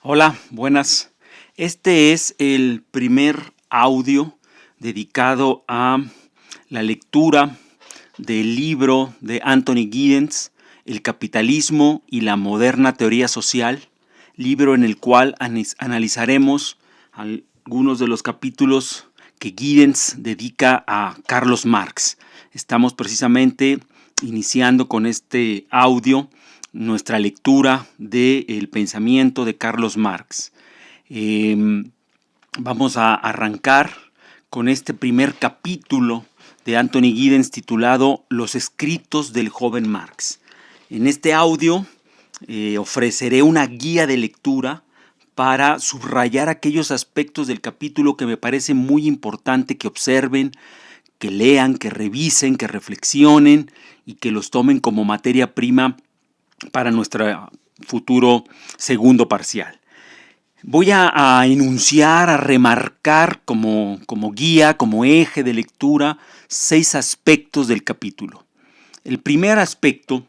Hola, buenas. Este es el primer audio dedicado a la lectura del libro de Anthony Giddens, El capitalismo y la moderna teoría social, libro en el cual analizaremos algunos de los capítulos que Giddens dedica a Carlos Marx. Estamos precisamente iniciando con este audio nuestra lectura del pensamiento de Carlos Marx. Vamos a arrancar con este primer capítulo de Anthony Giddens titulado Los escritos del joven Marx. En este audio ofreceré una guía de lectura para subrayar aquellos aspectos del capítulo que me parece muy importante que observen, que lean, que revisen, que reflexionen y que los tomen como materia prima para nuestro futuro segundo parcial. Voy a enunciar, a remarcar como guía, como eje de lectura, 6 aspectos del capítulo. El primer aspecto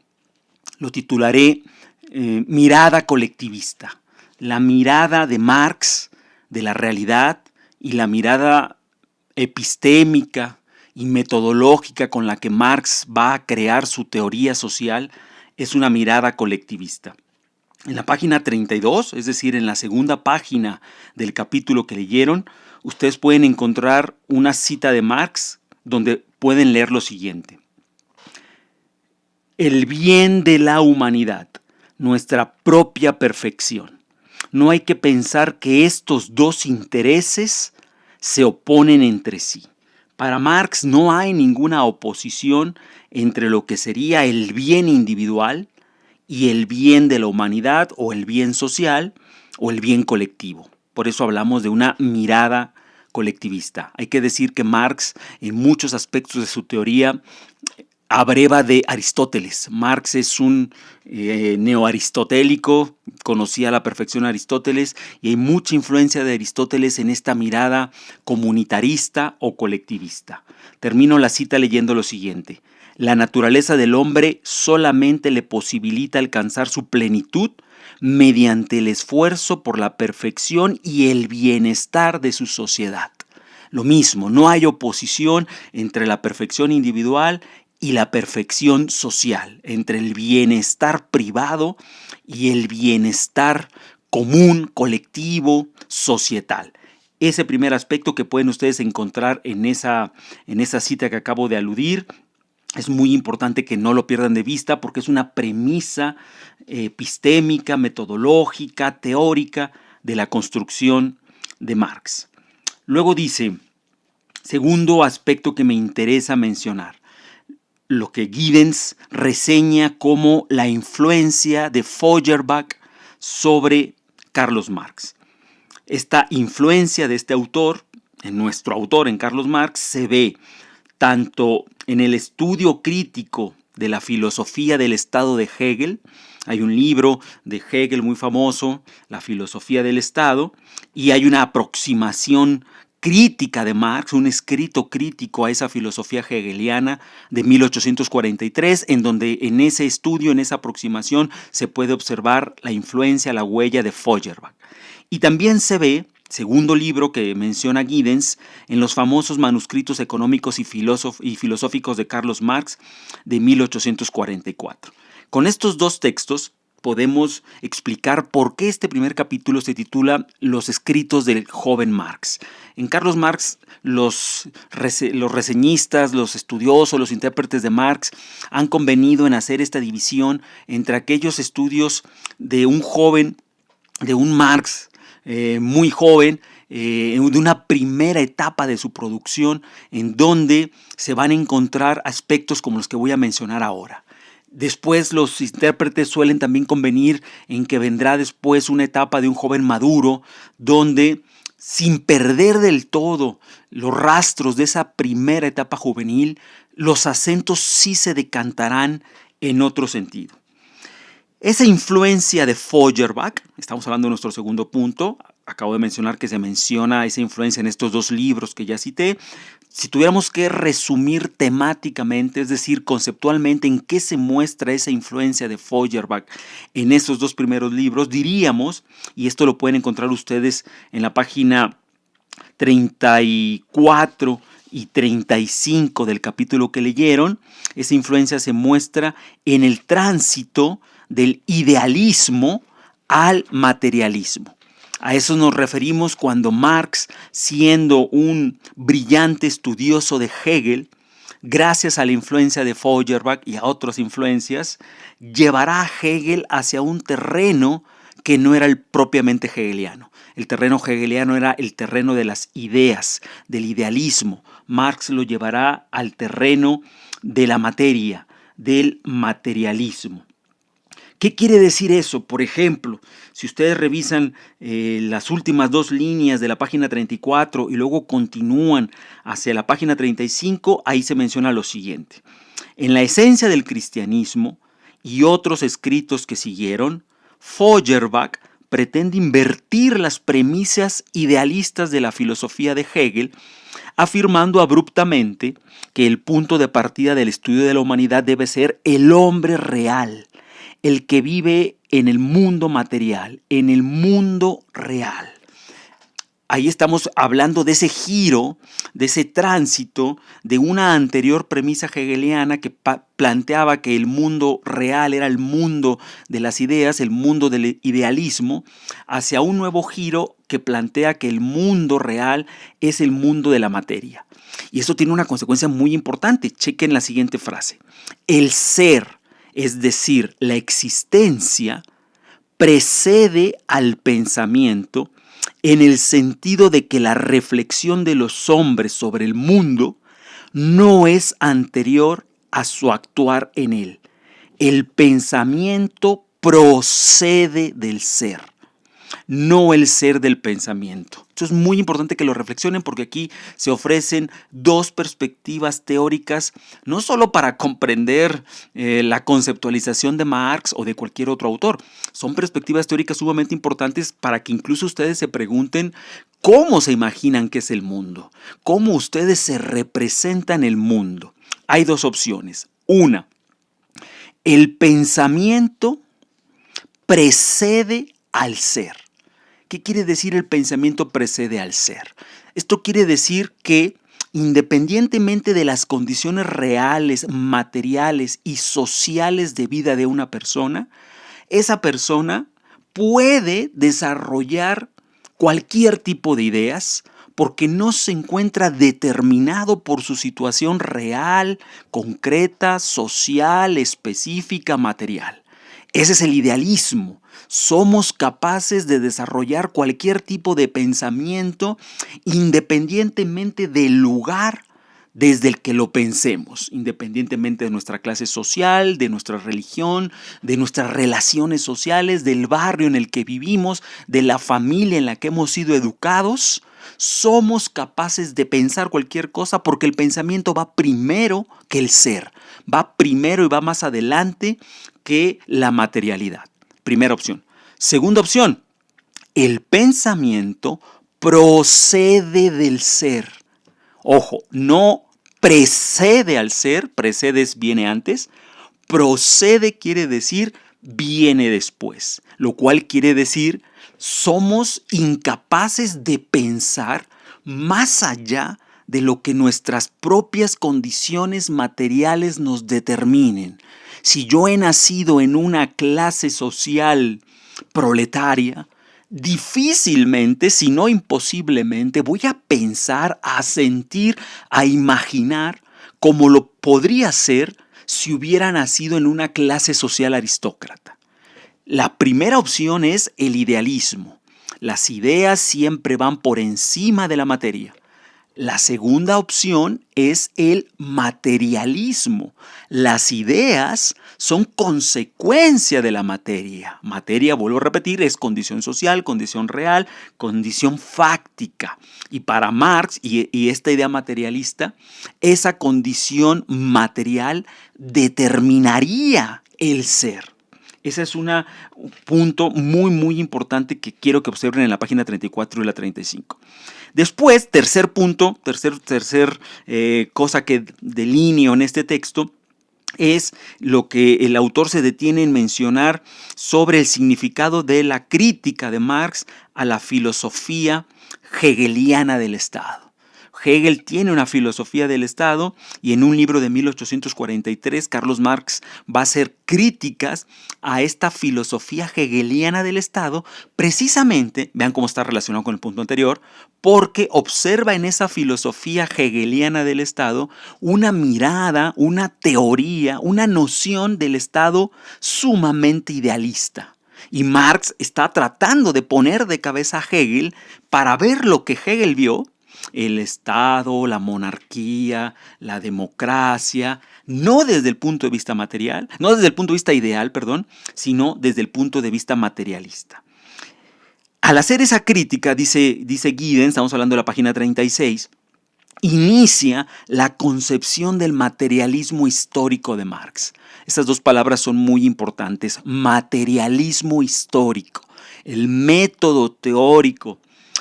lo titularé mirada colectivista. La mirada de Marx de la realidad y la mirada epistémica y metodológica con la que Marx va a crear su teoría social es una mirada colectivista. En la página 32, es decir, en la segunda página del capítulo que leyeron, ustedes pueden encontrar una cita de Marx donde pueden leer lo siguiente. El bien de la humanidad, nuestra propia perfección. No hay que pensar que estos dos intereses se oponen entre sí. Para Marx no hay ninguna oposición entre lo que sería el bien individual y el bien de la humanidad o el bien social o el bien colectivo. Por eso hablamos de una mirada colectivista. Hay que decir que Marx en muchos aspectos de su teoría abreva de Aristóteles. Marx es un neoaristotélico, conocía a la perfección a Aristóteles y hay mucha influencia de Aristóteles en esta mirada comunitarista o colectivista. Termino la cita leyendo lo siguiente. La naturaleza del hombre solamente le posibilita alcanzar su plenitud mediante el esfuerzo por la perfección y el bienestar de su sociedad. Lo mismo, no hay oposición entre la perfección individual y la perfección social, entre el bienestar privado y el bienestar común, colectivo, societal. Ese primer aspecto que pueden ustedes encontrar en esa cita que acabo de aludir, es muy importante que no lo pierdan de vista porque es una premisa epistémica, metodológica, teórica de la construcción de Marx. Luego dice, segundo aspecto que me interesa mencionar, lo que Giddens reseña como la influencia de Feuerbach sobre Carlos Marx. Esta influencia de este autor, en nuestro autor, en Carlos Marx, se ve tanto en el estudio crítico de la filosofía del Estado de Hegel. Hay un libro de Hegel muy famoso, La filosofía del Estado, y hay una aproximación crítica de Marx, un escrito crítico a esa filosofía hegeliana de 1843, en donde en ese estudio, en esa aproximación, se puede observar la influencia, la huella de Feuerbach. Y también se ve, segundo libro que menciona Giddens, en los famosos manuscritos económicos y filosóficos de Carlos Marx de 1844. Con estos dos textos podemos explicar por qué este primer capítulo se titula Los escritos del joven Marx. En Carlos Marx, los reseñistas, los estudiosos, los intérpretes de Marx han convenido en hacer esta división entre aquellos estudios de un joven, de un Marx muy joven, de una primera etapa de su producción en donde se van a encontrar aspectos como los que voy a mencionar ahora. Después los intérpretes suelen también convenir en que vendrá después una etapa de un joven maduro donde, sin perder del todo los rastros de esa primera etapa juvenil, los acentos sí se decantarán en otro sentido. Esa influencia de Feuerbach, estamos hablando de nuestro segundo punto, acabo de mencionar que se menciona esa influencia en estos dos libros que ya cité, Si tuviéramos que resumir temáticamente, es decir, conceptualmente, en qué se muestra esa influencia de Feuerbach en esos dos primeros libros, diríamos, y esto lo pueden encontrar ustedes en la página 34 y 35 del capítulo que leyeron, esa influencia se muestra en el tránsito del idealismo al materialismo. A eso nos referimos cuando Marx, siendo un brillante estudioso de Hegel, gracias a la influencia de Feuerbach y a otras influencias, llevará a Hegel hacia un terreno que no era el propiamente hegeliano. El terreno hegeliano era el terreno de las ideas, del idealismo. Marx lo llevará al terreno de la materia, del materialismo. ¿Qué quiere decir eso? Por ejemplo, si ustedes revisan las últimas dos líneas de la página 34 y luego continúan hacia la página 35, ahí se menciona lo siguiente. En la esencia del cristianismo y otros escritos que siguieron, Feuerbach pretende invertir las premisas idealistas de la filosofía de Hegel, afirmando abruptamente que el punto de partida del estudio de la humanidad debe ser el hombre real, el que vive en el mundo material, en el mundo real. Ahí estamos hablando de ese giro, de ese tránsito de una anterior premisa hegeliana que planteaba que el mundo real era el mundo de las ideas, el mundo del idealismo, hacia un nuevo giro que plantea que el mundo real es el mundo de la materia. Y eso tiene una consecuencia muy importante. Chequen la siguiente frase. El ser, es decir, la existencia, precede al pensamiento en el sentido de que la reflexión de los hombres sobre el mundo no es anterior a su actuar en él. El pensamiento procede del ser, no el ser del pensamiento. Esto es muy importante que lo reflexionen porque aquí se ofrecen dos perspectivas teóricas, no solo para comprender la conceptualización de Marx o de cualquier otro autor, son perspectivas teóricas sumamente importantes para que incluso ustedes se pregunten cómo se imaginan que es el mundo, cómo ustedes se representan el mundo. Hay dos opciones. Una, el pensamiento precede al ser. ¿Qué quiere decir el pensamiento precede al ser? Esto quiere decir que independientemente de las condiciones reales, materiales y sociales de vida de una persona, esa persona puede desarrollar cualquier tipo de ideas porque no se encuentra determinado por su situación real, concreta, social, específica, material. Ese es el idealismo. Somos capaces de desarrollar cualquier tipo de pensamiento independientemente del lugar desde el que lo pensemos, independientemente de nuestra clase social, de nuestra religión, de nuestras relaciones sociales, del barrio en el que vivimos, de la familia en la que hemos sido educados. Somos capaces de pensar cualquier cosa porque el pensamiento va primero que el ser, va primero y va más adelante que la materialidad. Primera opción. Segunda opción, el pensamiento procede del ser. Ojo, no precede al ser, viene antes, procede quiere decir viene después, lo cual quiere decir somos incapaces de pensar más allá de lo que nuestras propias condiciones materiales nos determinen. Si yo he nacido en una clase social proletaria, difícilmente, si no imposiblemente, voy a pensar, a sentir, a imaginar como lo podría ser si hubiera nacido en una clase social aristócrata. La primera opción es el idealismo. Las ideas siempre van por encima de la materia. La segunda opción es el materialismo. Las ideas son consecuencia de la materia. Materia, vuelvo a repetir, es condición social, condición real, condición fáctica. Y para Marx y esta idea materialista, esa condición material determinaría el ser. Ese es un punto muy, muy importante que quiero que observen en la página 34 y la 35. Después, tercer punto, cosa que delineo en este texto, es lo que el autor se detiene en mencionar sobre el significado de la crítica de Marx a la filosofía hegeliana del Estado. Hegel tiene una filosofía del Estado y en un libro de 1843 Carlos Marx va a hacer críticas a esta filosofía hegeliana del Estado, precisamente, vean cómo está relacionado con el punto anterior, porque observa en esa filosofía hegeliana del Estado una mirada, una teoría, una noción del Estado sumamente idealista. Y Marx está tratando de poner de cabeza a Hegel para ver lo que Hegel vio, el Estado, la monarquía, la democracia, no desde el punto de vista material, no desde el punto de vista ideal, perdón, sino desde el punto de vista materialista. Al hacer esa crítica, dice Giddens, estamos hablando de la página 36, inicia la concepción del materialismo histórico de Marx. Estas dos palabras son muy importantes, materialismo histórico, el método teórico,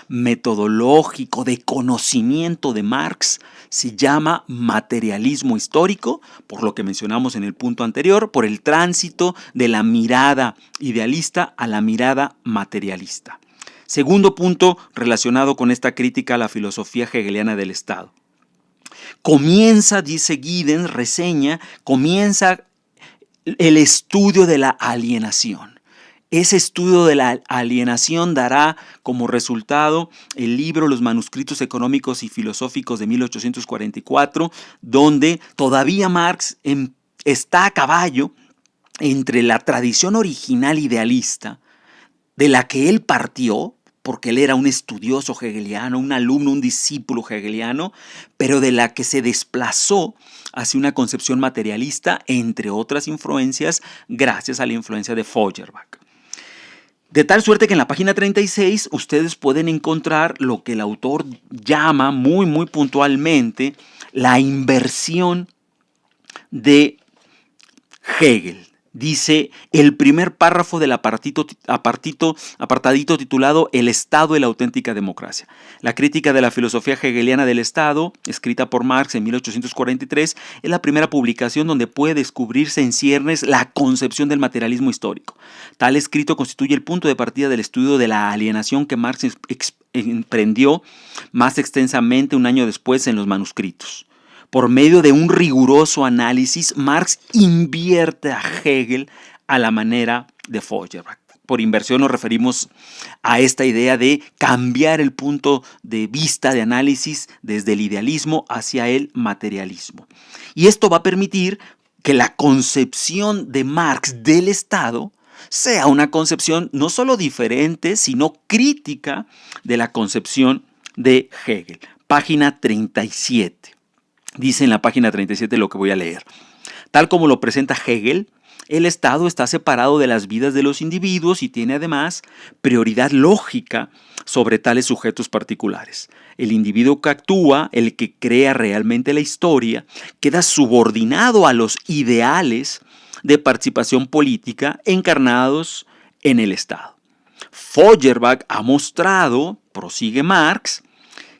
metodológico de conocimiento de Marx se llama materialismo histórico, por lo que mencionamos en el punto anterior, por el tránsito de la mirada idealista a la mirada materialista. Segundo punto relacionado con esta crítica a la filosofía hegeliana del Estado. Comienza, dice Giddens, comienza el estudio de la alienación. Ese estudio de la alienación dará como resultado el libro Los manuscritos económicos y filosóficos de 1844, donde todavía Marx está a caballo entre la tradición original idealista de la que él partió, porque él era un estudioso hegeliano, un alumno, un discípulo hegeliano, pero de la que se desplazó hacia una concepción materialista, entre otras influencias, gracias a la influencia de Feuerbach. De tal suerte que en la página 36 ustedes pueden encontrar lo que el autor llama muy, muy puntualmente la inversión de Hegel. Dice el primer párrafo del apartadito titulado El Estado y la auténtica democracia. La crítica de la filosofía hegeliana del Estado, escrita por Marx en 1843, es la primera publicación donde puede descubrirse en ciernes la concepción del materialismo histórico. Tal escrito constituye el punto de partida del estudio de la alienación que Marx emprendió más extensamente un año después en los manuscritos. Por medio de un riguroso análisis, Marx invierte a Hegel a la manera de Feuerbach. Por inversión nos referimos a esta idea de cambiar el punto de vista de análisis desde el idealismo hacia el materialismo. Y esto va a permitir que la concepción de Marx del Estado sea una concepción no solo diferente, sino crítica de la concepción de Hegel. Página 37. Dice en la página 37 lo que voy a leer. Tal como lo presenta Hegel, el Estado está separado de las vidas de los individuos y tiene además prioridad lógica sobre tales sujetos particulares. El individuo que actúa, el que crea realmente la historia, queda subordinado a los ideales de participación política encarnados en el Estado. Feuerbach ha mostrado, prosigue Marx,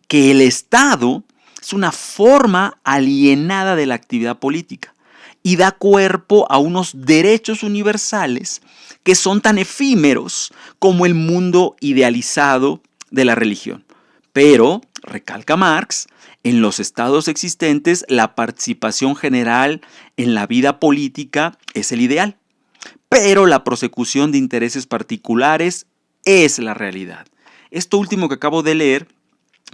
que el Estado es una forma alienada de la actividad política y da cuerpo a unos derechos universales que son tan efímeros como el mundo idealizado de la religión. Pero, recalca Marx, en los estados existentes la participación general en la vida política es el ideal, pero la prosecución de intereses particulares es la realidad. Esto último que acabo de leer,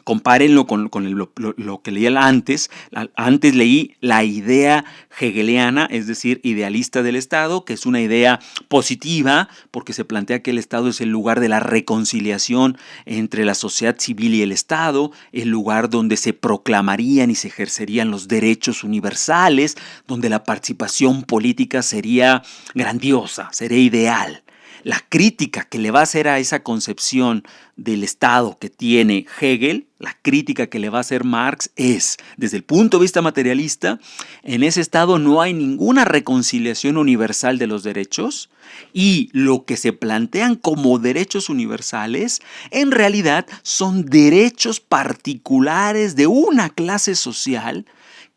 compárenlo con lo que leí antes. Antes leí la idea hegeliana, es decir, idealista del Estado, que es una idea positiva porque se plantea que el Estado es el lugar de la reconciliación entre la sociedad civil y el Estado, el lugar donde se proclamarían y se ejercerían los derechos universales, donde la participación política sería grandiosa, sería ideal. La crítica que le va a hacer a esa concepción del Estado que tiene Hegel, la crítica que le va a hacer Marx es, desde el punto de vista materialista, en ese Estado no hay ninguna reconciliación universal de los derechos y lo que se plantean como derechos universales en realidad son derechos particulares de una clase social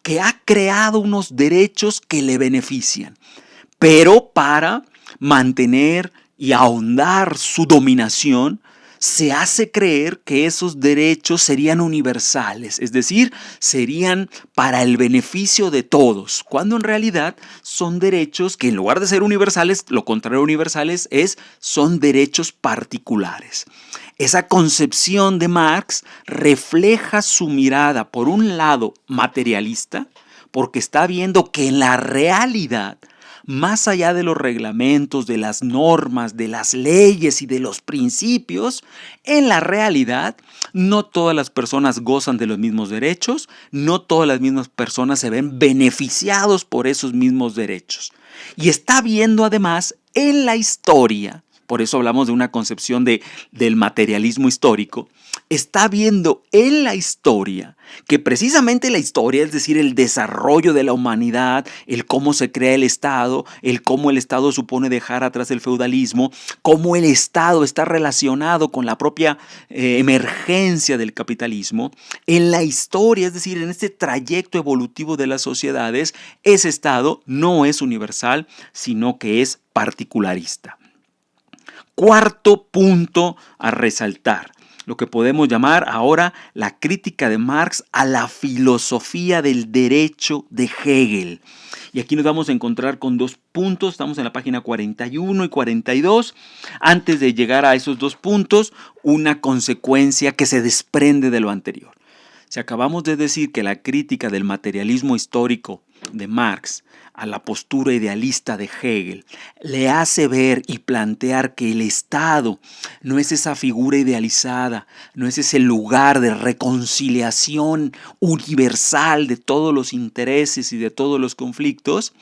que ha creado unos derechos que le benefician, pero para mantener y ahondar su dominación, se hace creer que esos derechos serían universales, es decir, serían para el beneficio de todos, cuando en realidad son derechos que en lugar de ser universales, lo contrario a universales son derechos particulares. Esa concepción de Marx refleja su mirada, por un lado, materialista, porque está viendo que en la realidad, más allá de los reglamentos, de las normas, de las leyes y de los principios, en la realidad no todas las personas gozan de los mismos derechos, no todas las mismas personas se ven beneficiados por esos mismos derechos. Y está viendo además en la historia, por eso hablamos de una concepción del materialismo histórico, está viendo en la historia que precisamente la historia, es decir, el desarrollo de la humanidad, el cómo se crea el Estado, el cómo el Estado supone dejar atrás el feudalismo, cómo el Estado está relacionado con la propia emergencia del capitalismo, en la historia, es decir, en este trayecto evolutivo de las sociedades, ese Estado no es universal, sino que es particularista. Cuarto punto a resaltar, lo que podemos llamar ahora la crítica de Marx a la filosofía del derecho de Hegel. Y aquí nos vamos a encontrar con dos puntos, estamos en la página 41 y 42. Antes de llegar a esos dos puntos, una consecuencia que se desprende de lo anterior. Si acabamos de decir que la crítica del materialismo histórico de Marx a la postura idealista de Hegel le hace ver y plantear que el Estado no es esa figura idealizada, no es ese lugar de reconciliación universal de todos los intereses y de todos los conflictos,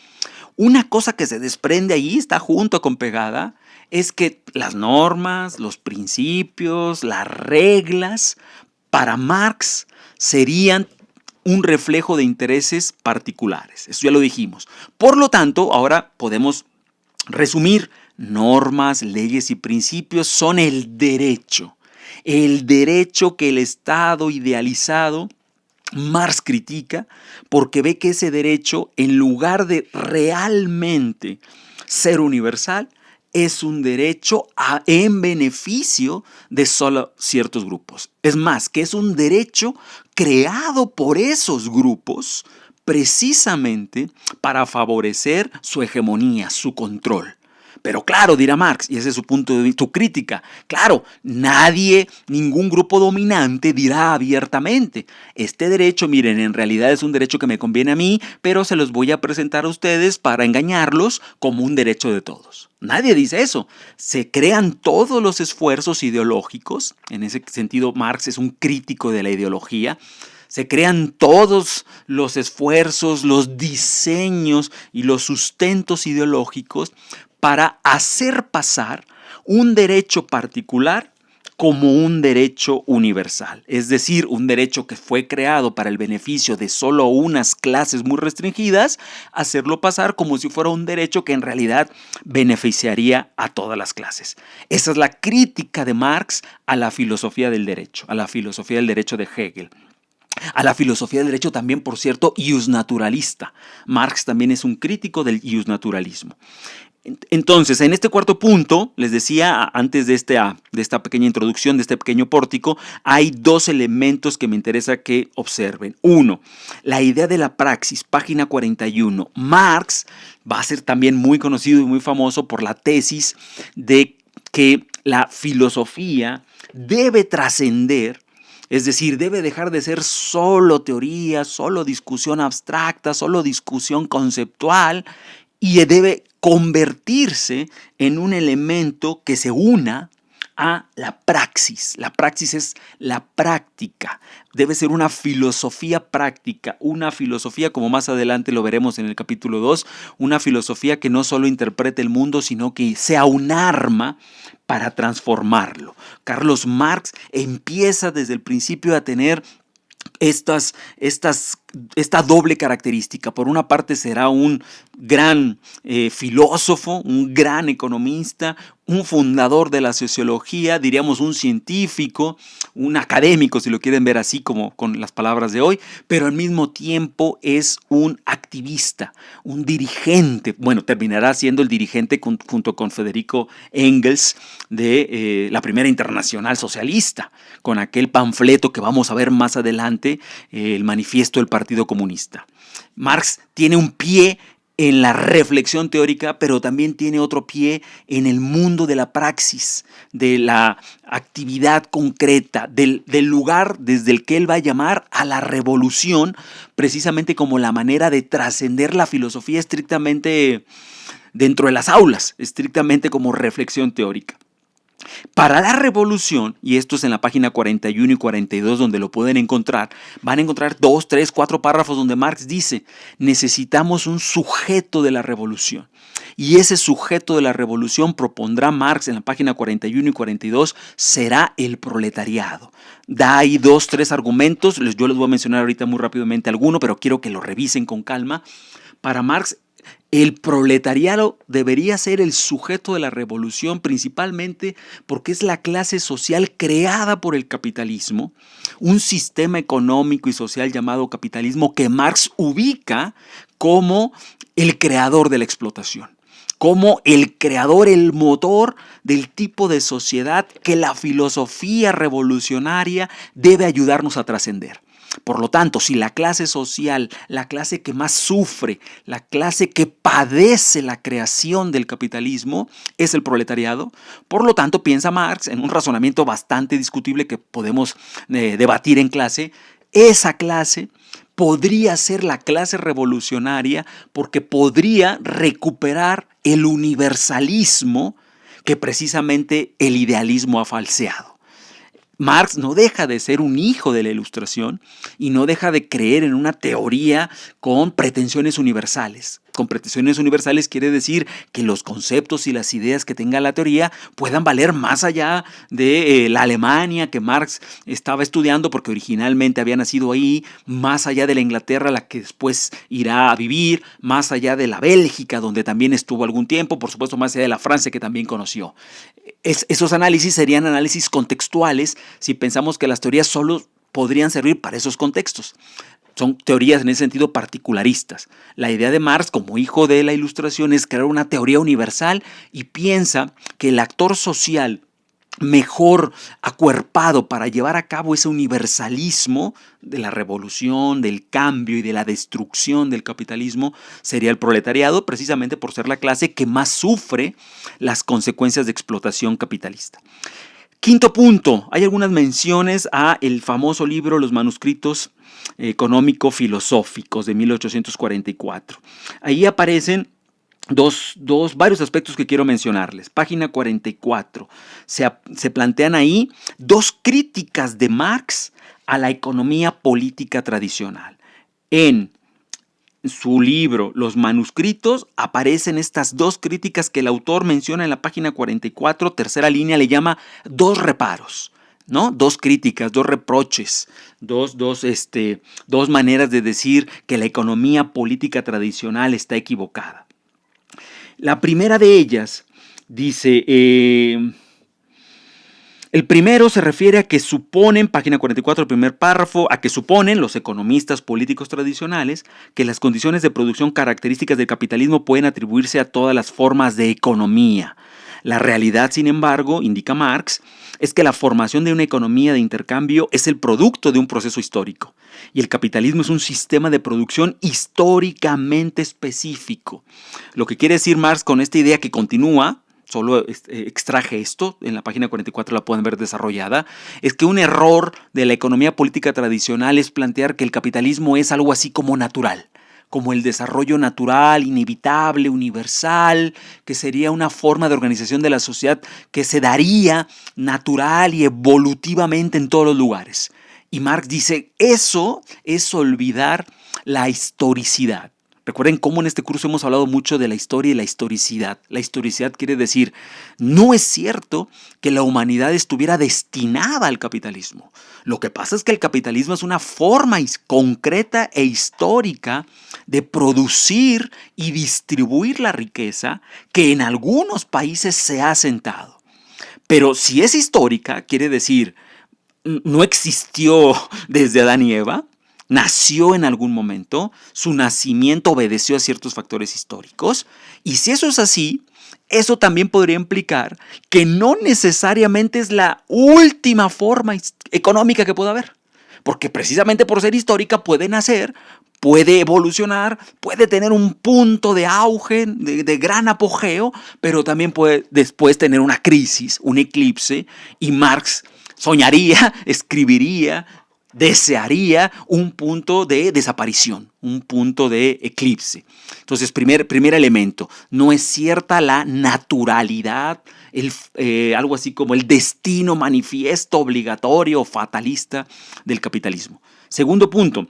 una cosa que se desprende ahí, está junto con pegada, es que las normas, los principios, las reglas, para Marx serían un reflejo de intereses particulares. Eso ya lo dijimos. Por lo tanto, ahora podemos resumir: normas, leyes y principios son el derecho que el Estado idealizado Marx critica, porque ve que ese derecho, en lugar de realmente ser universal, es un derecho en beneficio de solo ciertos grupos. Es más, que es un derecho creado por esos grupos precisamente para favorecer su hegemonía, su control. Pero claro, dirá Marx, y ese es su punto de vista, tu crítica, claro, ningún grupo dominante dirá abiertamente: este derecho, miren, en realidad es un derecho que me conviene a mí, pero se los voy a presentar a ustedes para engañarlos como un derecho de todos. Nadie dice eso. Se crean todos los esfuerzos ideológicos, en ese sentido Marx es un crítico de la ideología. Se crean todos los esfuerzos, los diseños y los sustentos ideológicos para hacer pasar un derecho particular como un derecho universal, es decir, un derecho que fue creado para el beneficio de solo unas clases muy restringidas, hacerlo pasar como si fuera un derecho que en realidad beneficiaría a todas las clases. Esa es la crítica de Marx a la filosofía del derecho, a la filosofía del derecho de Hegel. A la filosofía del derecho también, por cierto, iusnaturalista. Marx también es un crítico del iusnaturalismo. Entonces, en este cuarto punto, les decía antes de esta pequeña introducción, de este pequeño pórtico, hay dos elementos que me interesa que observen. Uno, la idea de la praxis, página 41. Marx va a ser también muy conocido y muy famoso por la tesis de que la filosofía debe trascender. Es decir, debe dejar de ser solo teoría, solo discusión abstracta, solo discusión conceptual, y debe convertirse en un elemento que se una a la praxis. La praxis es la práctica. Debe ser una filosofía práctica, una filosofía, como más adelante lo veremos en el capítulo 2, una filosofía que no solo interprete el mundo, sino que sea un arma para transformarlo. Carlos Marx empieza desde el principio a tener esta doble característica. Por una parte será un gran filósofo, un gran economista, un fundador de la sociología, diríamos un científico, un académico, si lo quieren ver así como con las palabras de hoy, pero al mismo tiempo es un activista, un dirigente. Bueno, terminará siendo el dirigente junto con Federico Engels de la primera internacional socialista, con aquel panfleto que vamos a ver más adelante, el manifiesto del Partido Comunista. Marx tiene un pie en la reflexión teórica, pero también tiene otro pie en el mundo de la praxis, de la actividad concreta, del lugar desde el que él va a llamar a la revolución, precisamente como la manera de trascender la filosofía estrictamente dentro de las aulas, estrictamente como reflexión teórica. Para la revolución, y esto es en la página 41 y 42 donde lo pueden encontrar, van a encontrar 2, 3, 4 párrafos donde Marx dice: necesitamos un sujeto de la revolución. Y ese sujeto de la revolución, propondrá Marx en la página 41 y 42, será el proletariado. Da ahí 2, 3 argumentos, yo les voy a mencionar ahorita muy rápidamente alguno, pero quiero que lo revisen con calma. Para Marx, el proletariado debería ser el sujeto de la revolución, principalmente porque es la clase social creada por el capitalismo, un sistema económico y social llamado capitalismo que Marx ubica como el creador de la explotación, como el creador, el motor del tipo de sociedad que la filosofía revolucionaria debe ayudarnos a trascender. Por lo tanto, si la clase social, la clase que más sufre, la clase que padece la creación del capitalismo es el proletariado, por lo tanto, piensa Marx, en un razonamiento bastante discutible que podemos debatir en clase, esa clase podría ser la clase revolucionaria porque podría recuperar el universalismo que precisamente el idealismo ha falseado. Marx no deja de ser un hijo de la Ilustración y no deja de creer en una teoría con pretensiones universales. Con pretensiones universales quiere decir que los conceptos y las ideas que tenga la teoría puedan valer más allá de la Alemania que Marx estaba estudiando, porque originalmente había nacido ahí, más allá de la Inglaterra a la que después irá a vivir, más allá de la Bélgica donde también estuvo algún tiempo, por supuesto más allá de la Francia que también conoció. Esos análisis serían análisis contextuales si pensamos que las teorías solo podrían servir para esos contextos. Son teorías en ese sentido particularistas. La idea de Marx como hijo de la Ilustración es crear una teoría universal y piensa que el actor social mejor acuerpado para llevar a cabo ese universalismo de la revolución, del cambio y de la destrucción del capitalismo sería el proletariado, precisamente por ser la clase que más sufre las consecuencias de explotación capitalista. Quinto punto, hay algunas menciones a el famoso libro Los manuscritos económico-filosóficos de 1844. Ahí aparecen varios aspectos que quiero mencionarles. Página 44. Se plantean ahí 2 críticas de Marx a la economía política tradicional. En su libro Los manuscritos aparecen estas 2 críticas que el autor menciona en la página 44, tercera línea, le llama 2 reparos, ¿no? 2 críticas, 2 reproches, dos maneras de decir que la economía política tradicional está equivocada. La primera de ellas dice, el primero se refiere a que suponen, página 44, el primer párrafo, a que suponen los economistas políticos tradicionales que las condiciones de producción características del capitalismo pueden atribuirse a todas las formas de economía. La realidad, sin embargo, indica Marx, es que la formación de una economía de intercambio es el producto de un proceso histórico. Y el capitalismo es un sistema de producción históricamente específico. Lo que quiere decir Marx con esta idea que continúa, solo extraje esto, en la página 44 la pueden ver desarrollada, es que un error de la economía política tradicional es plantear que el capitalismo es algo así como natural, como el desarrollo natural, inevitable, universal, que sería una forma de organización de la sociedad que se daría natural y evolutivamente en todos los lugares. Y Marx dice, eso es olvidar la historicidad. Recuerden cómo en este curso hemos hablado mucho de la historia y la historicidad. La historicidad quiere decir, no es cierto que la humanidad estuviera destinada al capitalismo. Lo que pasa es que el capitalismo es una forma concreta e histórica de producir y distribuir la riqueza que en algunos países se ha asentado. Pero si es histórica, quiere decir, no existió desde Adán y Eva, nació en algún momento, su nacimiento obedeció a ciertos factores históricos, y si eso es así, eso también podría implicar que no necesariamente es la última forma económica que pueda haber, porque precisamente por ser histórica puede nacer, puede evolucionar, puede tener un punto de auge, de gran apogeo, pero también puede después tener una crisis, un eclipse, y Marx soñaría, escribiría, desearía un punto de desaparición, un punto de eclipse. Entonces, primer elemento, no es cierta la naturalidad, algo así como el destino manifiesto, obligatorio, fatalista del capitalismo. Segundo punto,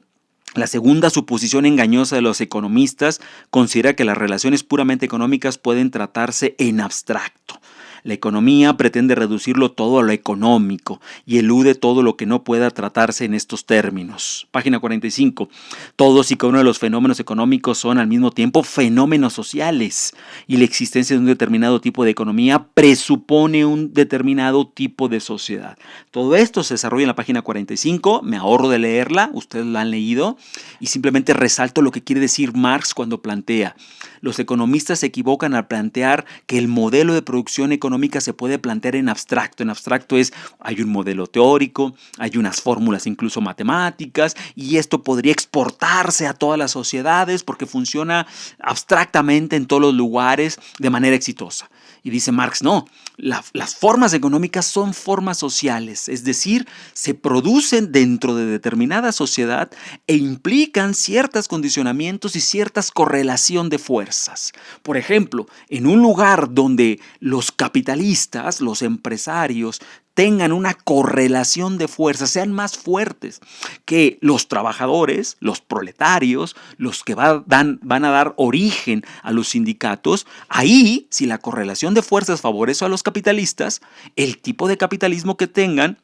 la segunda suposición engañosa de los economistas considera que las relaciones puramente económicas pueden tratarse en abstracto. La economía pretende reducirlo todo a lo económico y elude todo lo que no pueda tratarse en estos términos. Página 45. Todos y cada uno de los fenómenos económicos son al mismo tiempo fenómenos sociales y la existencia de un determinado tipo de economía presupone un determinado tipo de sociedad. Todo esto se desarrolla en la página 45. Me ahorro de leerla, ustedes la han leído y simplemente resalto lo que quiere decir Marx cuando plantea. Los economistas se equivocan al plantear que el modelo de producción económica se puede plantear en abstracto. En abstracto hay un modelo teórico, hay unas fórmulas incluso matemáticas y esto podría exportarse a todas las sociedades porque funciona abstractamente en todos los lugares de manera exitosa. Y dice Marx, no, las formas económicas son formas sociales, es decir, se producen dentro de determinada sociedad e implican ciertos condicionamientos y ciertas correlación de fuerzas. Por ejemplo, en un lugar donde los capitalistas, los empresarios, tengan una correlación de fuerzas, sean más fuertes que los trabajadores, los proletarios, los que van a dar origen a los sindicatos, ahí, si la correlación de fuerzas favorece a los capitalistas, el tipo de capitalismo que tengan,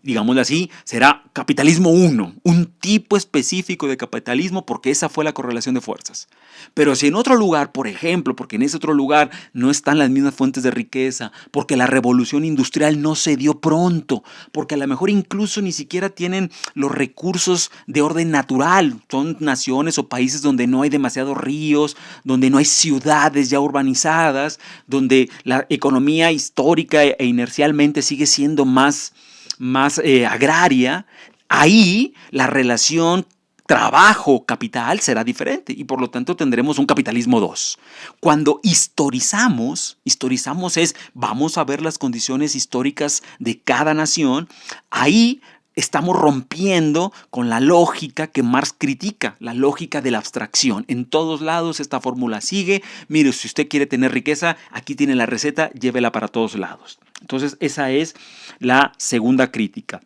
digámoslo así, será capitalismo 1, un tipo específico de capitalismo porque esa fue la correlación de fuerzas. Pero si en otro lugar, por ejemplo, porque en ese otro lugar no están las mismas fuentes de riqueza, porque la revolución industrial no se dio pronto, porque a lo mejor incluso ni siquiera tienen los recursos de orden natural, son naciones o países donde no hay demasiados ríos, donde no hay ciudades ya urbanizadas, donde la economía histórica e inercialmente sigue siendo más agraria, ahí la relación trabajo-capital será diferente y por lo tanto tendremos un capitalismo 2. Cuando historizamos es vamos a ver las condiciones históricas de cada nación, ahí estamos rompiendo con la lógica que Marx critica, la lógica de la abstracción. En todos lados esta fórmula sigue. Mire, si usted quiere tener riqueza, aquí tiene la receta, llévela para todos lados. Entonces, esa es la segunda crítica.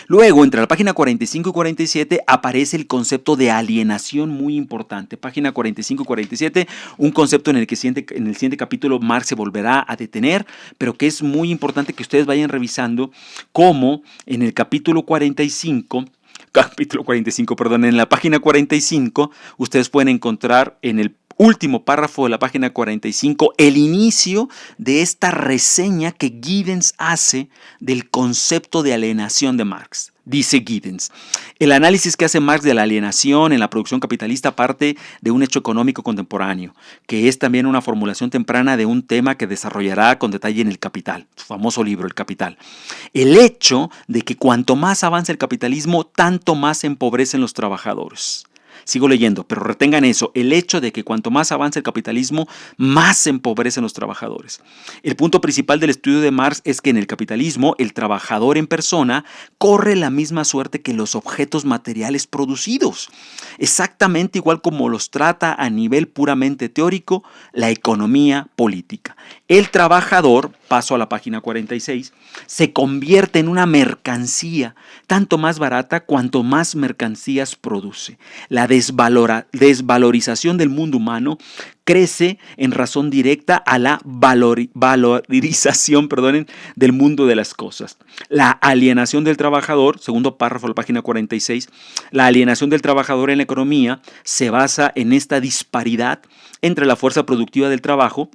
Luego, entre la página 45 y 47, aparece el concepto de alienación muy importante. Página 45 y 47, un concepto en el siguiente capítulo Marx se volverá a detener, pero que es muy importante que ustedes vayan revisando cómo en el capítulo 45, en la página 45, ustedes pueden encontrar en el último párrafo de la página 45, el inicio de esta reseña que Giddens hace del concepto de alienación de Marx. Dice Giddens, el análisis que hace Marx de la alienación en la producción capitalista parte de un hecho económico contemporáneo, que es también una formulación temprana de un tema que desarrollará con detalle en El Capital, su famoso libro El Capital. El hecho de que cuanto más avanza el capitalismo, tanto más se empobrecen los trabajadores. Sigo leyendo, pero retengan eso, el hecho de que cuanto más avanza el capitalismo, más se empobrecen los trabajadores. El punto principal del estudio de Marx es que en el capitalismo, el trabajador en persona corre la misma suerte que los objetos materiales producidos, exactamente igual como los trata a nivel puramente teórico la economía política. El trabajador, paso a la página 46, se convierte en una mercancía, tanto más barata cuanto más mercancías produce. La desvalorización del mundo humano crece en razón directa a la valorización del mundo de las cosas. La alienación del trabajador, segundo párrafo de la página 46, la alienación del trabajador en la economía se basa en esta disparidad entre la fuerza productiva del trabajo,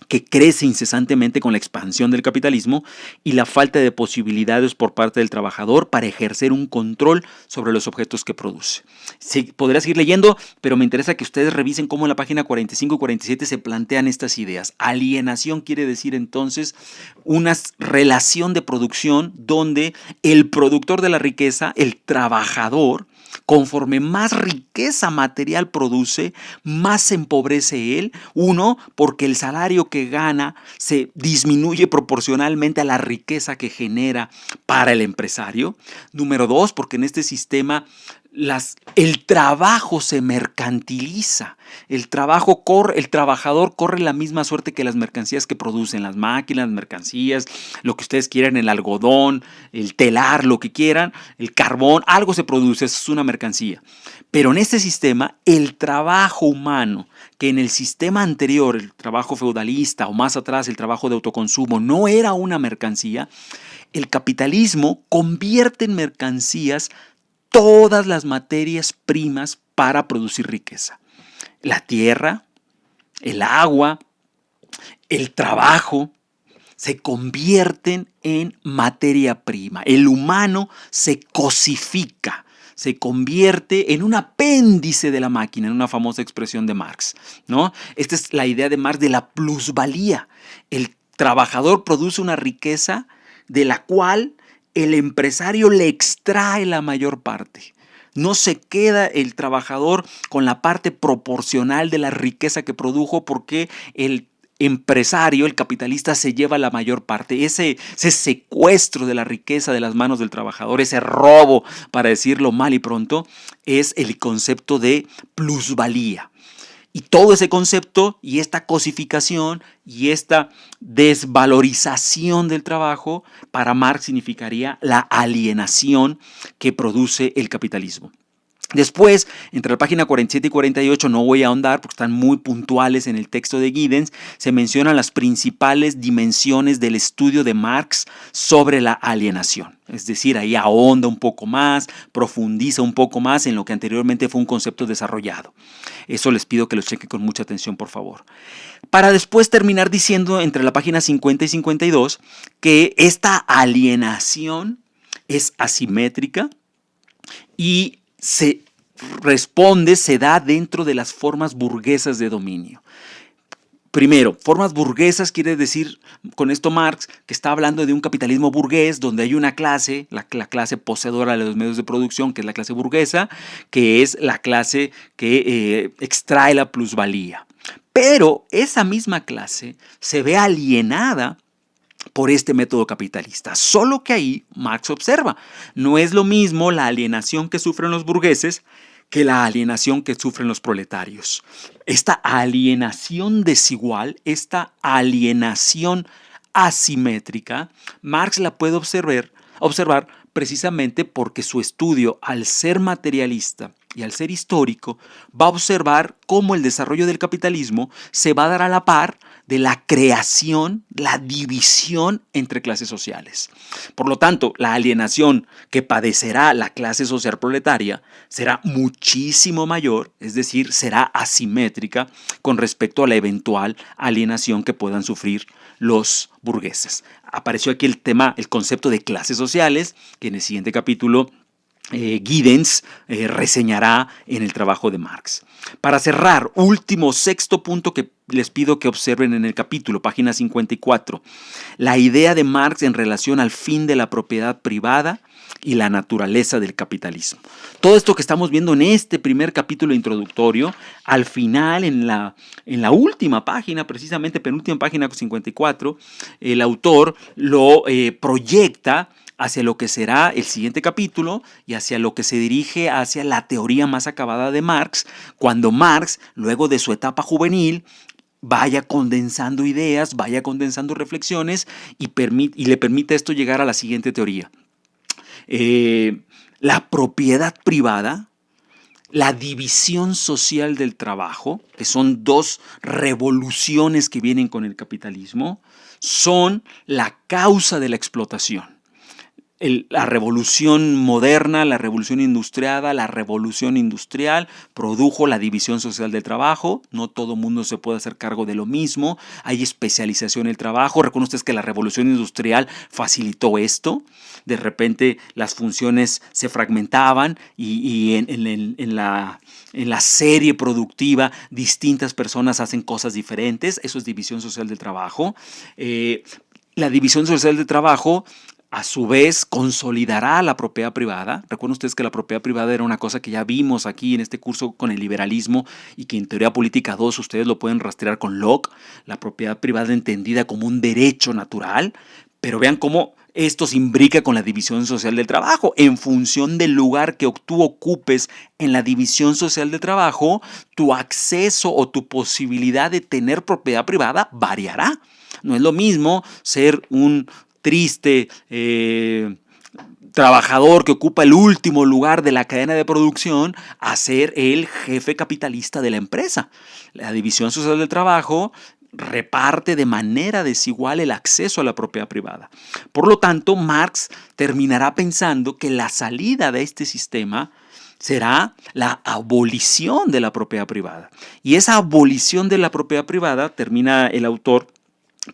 que crece incesantemente con la expansión del capitalismo, y la falta de posibilidades por parte del trabajador para ejercer un control sobre los objetos que produce. Sí, podría seguir leyendo, pero me interesa que ustedes revisen cómo en la página 45 y 47 se plantean estas ideas. Alienación quiere decir entonces una relación de producción donde el productor de la riqueza, el trabajador, conforme más riqueza material produce, más se empobrece él. Uno, porque el salario que gana se disminuye proporcionalmente a la riqueza que genera para el empresario. Número dos, porque en este sistema el trabajo se mercantiliza. El trabajador corre la misma suerte que las mercancías que producen, las máquinas, las mercancías, lo que ustedes quieran, el algodón, el telar, lo que quieran, el carbón, algo se produce, eso es una mercancía. Pero en este sistema, el trabajo humano, que en el sistema anterior, el trabajo feudalista o más atrás el trabajo de autoconsumo, no era una mercancía, el capitalismo convierte en mercancías todas las materias primas para producir riqueza. La tierra, el agua, el trabajo se convierten en materia prima. El humano se cosifica, se convierte en un apéndice de la máquina, en una famosa expresión de Marx, ¿no? Esta es la idea de Marx de la plusvalía. El trabajador produce una riqueza de la cual el empresario le extrae la mayor parte. No se queda el trabajador con la parte proporcional de la riqueza que produjo, porque el empresario, el capitalista, se lleva la mayor parte. Ese secuestro de la riqueza de las manos del trabajador, ese robo, para decirlo mal y pronto, es el concepto de plusvalía. Y todo ese concepto y esta cosificación y esta desvalorización del trabajo para Marx significaría la alienación que produce el capitalismo. Después, entre la página 47 y 48, no voy a ahondar porque están muy puntuales en el texto de Giddens, se mencionan las principales dimensiones del estudio de Marx sobre la alienación. Es decir, ahí ahonda un poco más, profundiza un poco más en lo que anteriormente fue un concepto desarrollado. Eso les pido que lo chequen con mucha atención, por favor. Para después terminar diciendo entre la página 50 y 52 que esta alienación es asimétrica y se da dentro de las formas burguesas de dominio. Primero, formas burguesas quiere decir con esto Marx que está hablando de un capitalismo burgués donde hay una clase, la clase poseedora de los medios de producción, que es la clase burguesa, que es la clase que extrae la plusvalía. Pero esa misma clase se ve alienada por este método capitalista. Solo que ahí Marx observa, no es lo mismo la alienación que sufren los burgueses que la alienación que sufren los proletarios. Esta alienación desigual, esta alienación asimétrica, Marx la puede observar precisamente porque su estudio, al ser materialista y al ser histórico, va a observar cómo el desarrollo del capitalismo se va a dar a la par de la creación, la división entre clases sociales. Por lo tanto, la alienación que padecerá la clase social proletaria será muchísimo mayor, es decir, será asimétrica con respecto a la eventual alienación que puedan sufrir los burgueses. Apareció aquí el concepto de clases sociales, que en el siguiente capítulo Giddens reseñará en el trabajo de Marx. Para cerrar, último, sexto punto que les pido que observen en el capítulo, página 54, la idea de Marx en relación al fin de la propiedad privada y la naturaleza del capitalismo. Todo esto que estamos viendo en este primer capítulo introductorio, al final, en la última página, precisamente penúltima página 54, el autor lo proyecta hacia lo que será el siguiente capítulo y hacia lo que se dirige hacia la teoría más acabada de Marx, cuando Marx, luego de su etapa juvenil, vaya condensando ideas, vaya condensando reflexiones y le permite esto llegar a la siguiente teoría. La propiedad privada, la división social del trabajo, que son dos revoluciones que vienen con el capitalismo, son la causa de la explotación. La revolución moderna, la revolución industrial produjo la división social del trabajo. No todo mundo se puede hacer cargo de lo mismo. Hay especialización en el trabajo. Recuerden ustedes que la revolución industrial facilitó esto. De repente las funciones se fragmentaban y en la serie productiva distintas personas hacen cosas diferentes. Eso es división social del trabajo. La división social del trabajo a su vez consolidará la propiedad privada. Recuerden ustedes que la propiedad privada era una cosa que ya vimos aquí en este curso con el liberalismo y que en Teoría Política 2 ustedes lo pueden rastrear con Locke. La propiedad privada entendida como un derecho natural, pero vean cómo esto se imbrica con la división social del trabajo. En función del lugar que tú ocupes en la división social del trabajo, tu acceso o tu posibilidad de tener propiedad privada variará. No es lo mismo ser un triste trabajador que ocupa el último lugar de la cadena de producción a ser el jefe capitalista de la empresa. La división social del trabajo reparte de manera desigual el acceso a la propiedad privada. Por lo tanto, Marx terminará pensando que la salida de este sistema será la abolición de la propiedad privada. Y esa abolición de la propiedad privada, termina el autor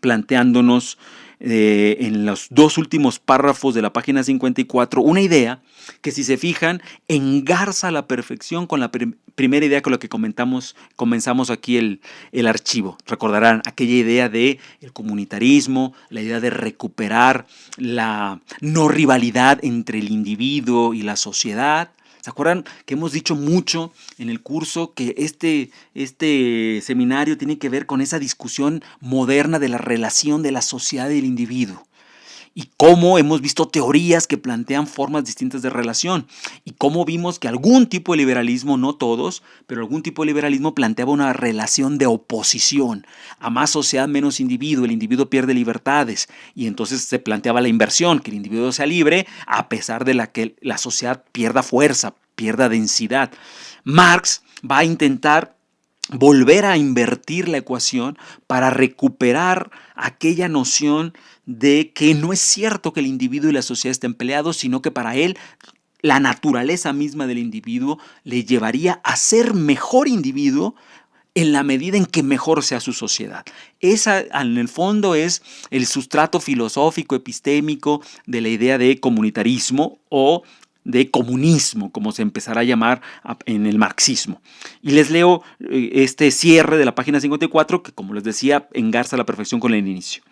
planteándonos en los dos últimos párrafos de la página 54, una idea que, si se fijan, engarza a la perfección con la primera idea con la que comenzamos aquí el archivo. Recordarán aquella idea de el comunitarismo, la idea de recuperar la no rivalidad entre el individuo y la sociedad. ¿Se acuerdan que hemos dicho mucho en el curso que este seminario tiene que ver con esa discusión moderna de la relación de la sociedad y el individuo? Y cómo hemos visto teorías que plantean formas distintas de relación. Y cómo vimos que algún tipo de liberalismo, no todos, pero algún tipo de liberalismo planteaba una relación de oposición. A más sociedad, menos individuo. El individuo pierde libertades. Y entonces se planteaba la inversión, que el individuo sea libre a pesar de que la sociedad pierda fuerza, pierda densidad. Marx va a intentar volver a invertir la ecuación para recuperar aquella noción de que no es cierto que el individuo y la sociedad estén peleados, sino que para él la naturaleza misma del individuo le llevaría a ser mejor individuo en la medida en que mejor sea su sociedad. Esa, en el fondo, es el sustrato filosófico, epistémico de la idea de comunitarismo o de comunismo, como se empezará a llamar en el marxismo. Y les leo este cierre de la página 54, que, como les decía, engarza a la perfección con el inicio.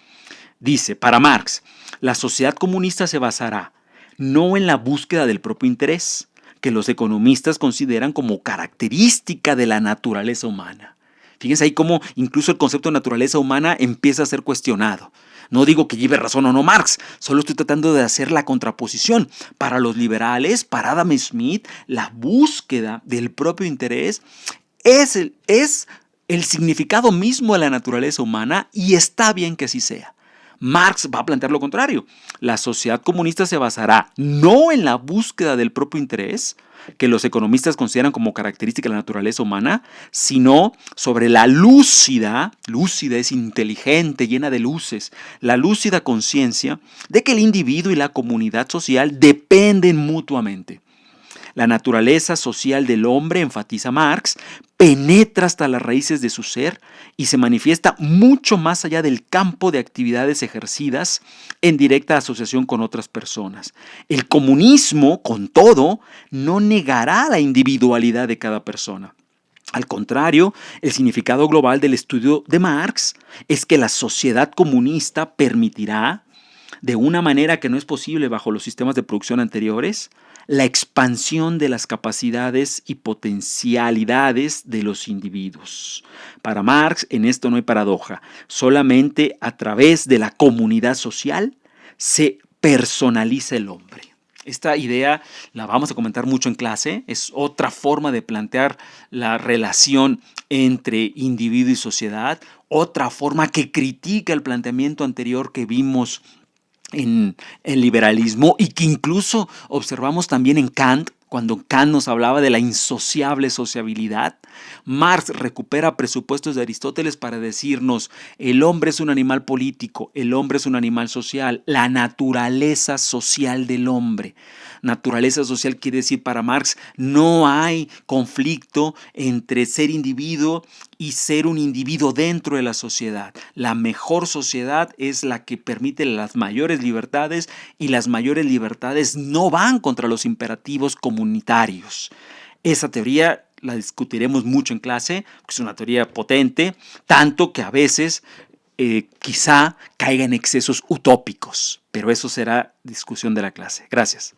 Dice, para Marx, la sociedad comunista se basará no en la búsqueda del propio interés, que los economistas consideran como característica de la naturaleza humana. Fíjense ahí cómo incluso el concepto de naturaleza humana empieza a ser cuestionado. No digo que lleve razón o no Marx, solo estoy tratando de hacer la contraposición. Para los liberales, para Adam Smith, la búsqueda del propio interés es el significado mismo de la naturaleza humana y está bien que así sea. Marx va a plantear lo contrario. La sociedad comunista se basará no en la búsqueda del propio interés, que los economistas consideran como característica de la naturaleza humana, sino sobre la lúcida es inteligente, llena de luces, la lúcida conciencia de que el individuo y la comunidad social dependen mutuamente. La naturaleza social del hombre, enfatiza Marx, penetra hasta las raíces de su ser y se manifiesta mucho más allá del campo de actividades ejercidas en directa asociación con otras personas. El comunismo, con todo, no negará la individualidad de cada persona. Al contrario, el significado global del estudio de Marx es que la sociedad comunista permitirá, de una manera que no es posible bajo los sistemas de producción anteriores, la expansión de las capacidades y potencialidades de los individuos. Para Marx, en esto no hay paradoja. Solamente a través de la comunidad social se personaliza el hombre. Esta idea la vamos a comentar mucho en clase. Es otra forma de plantear la relación entre individuo y sociedad. Otra forma que critica el planteamiento anterior que vimos en el liberalismo y que incluso observamos también en Kant, cuando Kant nos hablaba de la insociable sociabilidad. Marx recupera presupuestos de Aristóteles para decirnos: el hombre es un animal político, el hombre es un animal social, la naturaleza social del hombre. Naturaleza social quiere decir para Marx no hay conflicto entre ser individuo y ser un individuo dentro de la sociedad. La mejor sociedad es la que permite las mayores libertades y las mayores libertades no van contra los imperativos comunitarios. Esa teoría la discutiremos mucho en clase, es una teoría potente, tanto que a veces quizá caiga en excesos utópicos, pero eso será discusión de la clase. Gracias.